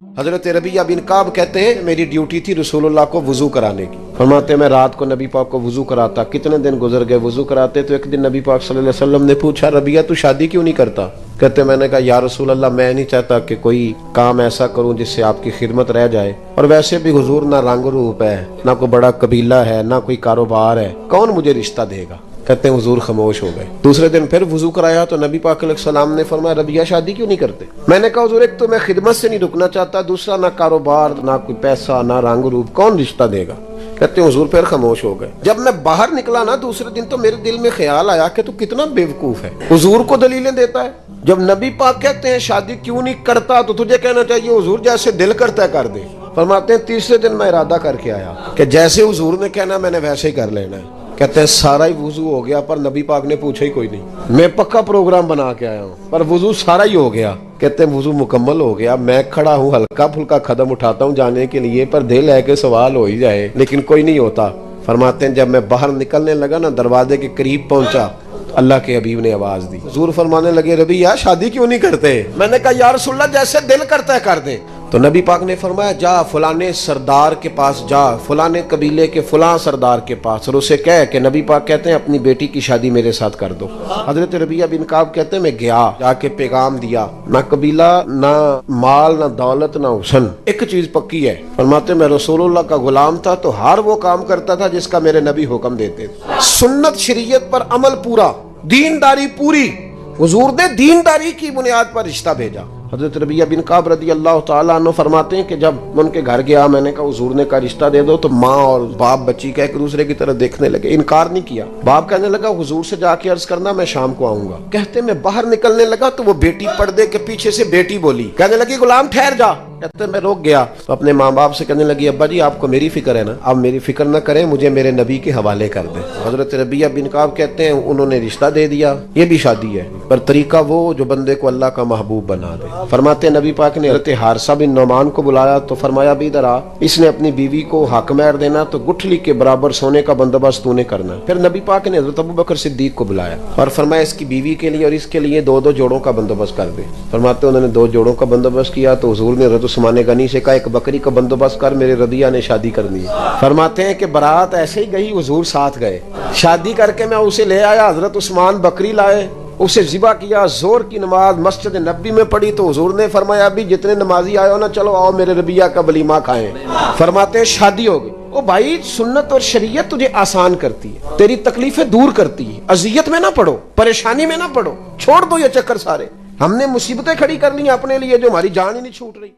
حضرت ربیہ بن کعب کہتے ہیں میری ڈیوٹی تھی رسول اللہ کو وضو کرانے کی۔ فرماتے ہیں میں رات کو نبی پاک کو وضو کراتا، کتنے دن گزر گئے وضو کراتے، تو ایک دن نبی پاک صلی اللہ علیہ وسلم نے پوچھا ربیہ تو شادی کیوں نہیں کرتا؟ کہتے میں نے کہا یا رسول اللہ میں نہیں چاہتا کہ کوئی کام ایسا کروں جس سے آپ کی خدمت رہ جائے، اور ویسے بھی حضور نہ رنگ روپ ہے، نہ کوئی بڑا قبیلہ ہے، نہ کوئی کاروبار ہے، کون مجھے رشتہ دے گا؟ کہتے ہیں حضور خاموش ہو گئے۔ دوسرے دن پھر وضو کرایا تو نبی پاک علیہ السلام نے فرمایا ربیہ شادی کیوں نہیں کرتے؟ میں نے کہا حضور ایک تو میں خدمت سے نہیں رکنا چاہتا، دوسرا نہ کاروبار، نہ کوئی پیسہ، نہ رنگ روپ، کون رشتہ دے گا؟ کہتے ہیں حضور پھر خاموش ہو گئے۔ جب میں باہر نکلا نا دوسرے دن تو میرے دل میں خیال آیا کہ تو کتنا بیوقوف ہے، حضور کو دلیلیں دیتا ہے۔ جب نبی پاک کہتے ہیں شادی کیوں نہیں کرتا تو تجھے کہنا چاہیے حضور جیسے دل کرتا ہے کر دے۔ فرماتے ہیں تیسرے دن میں ارادہ کر کے آیا کہ جیسے حضور نے کہنا میں نے ویسے ہی کر لینا ہے۔ کہتے ہیں سارا ہی وضو ہو گیا پر نبی پاک نے پوچھا ہی کوئی نہیں، میں پکا پروگرام بنا کے آیا ہوں پر وضو سارا ہی ہو گیا۔ کہتے ہیں وضو مکمل ہو گیا، میں کھڑا ہوں ہلکا پھلکا قدم اٹھاتا ہوں جانے کے لیے پر دل ہے کہ سوال ہو ہی جائے لیکن کوئی نہیں ہوتا۔ فرماتے ہیں جب میں باہر نکلنے لگا نا دروازے کے قریب پہنچا اللہ کے حبیب نے آواز دی، حضور فرمانے لگے ربیہ شادی کیوں نہیں کرتے؟ میں نے کہا یا رسول اللہ جیسے دل کرتا ہے کر دے۔ تو نبی پاک نے فرمایا جا فلانے سردار کے پاس جا، فلانے قبیلے کے فلاں سردار کے پاس، اور اسے کہہ کہ نبی پاک کہتے ہیں اپنی بیٹی کی شادی میرے ساتھ کر دو۔ حضرت ربیہ بن کعب کہتے ہیں میں گیا، جا کے پیغام دیا، نہ قبیلہ، نہ مال، نہ دولت، نہ حسن، ایک چیز پکی ہے۔ فرماتے میں رسول اللہ کا غلام تھا تو ہر وہ کام کرتا تھا جس کا میرے نبی حکم دیتے تھے، سنت شریعت پر عمل پورا، دینداری پوری، حضور نے دینداری کی بنیاد پر رشتہ بھیجا۔ حضرت ربیہ بن کعب رضی اللہ تعالیٰ عنہ فرماتے ہیں کہ جب ان کے گھر گیا میں نے کہا حضور نے کہا رشتہ دے دو تو ماں اور باپ بچی کا ایک دوسرے کی طرف دیکھنے لگے، انکار نہیں کیا۔ باپ کہنے لگا حضور سے جا کے عرض کرنا میں شام کو آؤں گا۔ کہتے میں باہر نکلنے لگا تو وہ بیٹی پردے کے پیچھے سے بیٹی بولی، کہنے لگی غلام ٹھہر جا۔ کہتے میں روک گیا تو اپنے ماں باپ سے کہنے لگی ابا جی آپ کو میری فکر ہے نا، اب میری فکر نہ کریں، مجھے میرے نبی کے حوالے کر دیں۔ حضرت ربیہ بن کعب کہتے ہیں انہوں نے رشتہ دے دیا، یہ بھی شادی ہے پر طریقہ وہ جو بندے کو اللہ کا محبوب بنا دے۔ فرماتے ہیں نبی پاک نے حضرت حارثہ بن نعمان کو بلایا تو فرمایا بھی ادھر آ، اس نے اپنی بیوی کو حق مہر دینا تو گٹھلی کے برابر سونے کا بندوبست تو نے کرنا۔ پھر نبی پاک نے حضرت ابوبکر صدیق کو بلایا اور فرمایا اس کی بیوی کے لیے اور اس کے لیے دو جوڑوں کا بندوبست کر دے۔ فرماتے انہوں نے 2 جوڑوں کا بندوبست کیا تو حضور نے حضرت عثمان غنی سے ایک بکری کا بندوبست کر، میرے ربیہ نے شادی کرنی ہے۔ فرماتے ہیں کہ برات ایسے ہی گئی، حضور ساتھ گئے، شادی کر کے میں اسے لے آیا، حضرت عثمان بکری لائے، اسے ذبح کیا، زور کی نماز مسجد نبی میں پڑھی تو حضور نے فرمایا ابھی جتنے نمازی آئے ہو نا چلو آؤ میرے ربیہ کا ولیمہ کھائیں۔ فرماتے ہیں شادی ہو گئی۔ او بھائی سنت اور شریعت تجھے آسان کرتی ہے، تیری تکلیفیں دور کرتی ہے، اذیت میں نہ پڑو، پریشانی میں نہ پڑو، چھوڑ دو یہ چکر سارے۔ ہم نے مصیبتیں کھڑی کر لی اپنے لیے جو ہماری جان ہی نہیں چھوٹ رہی۔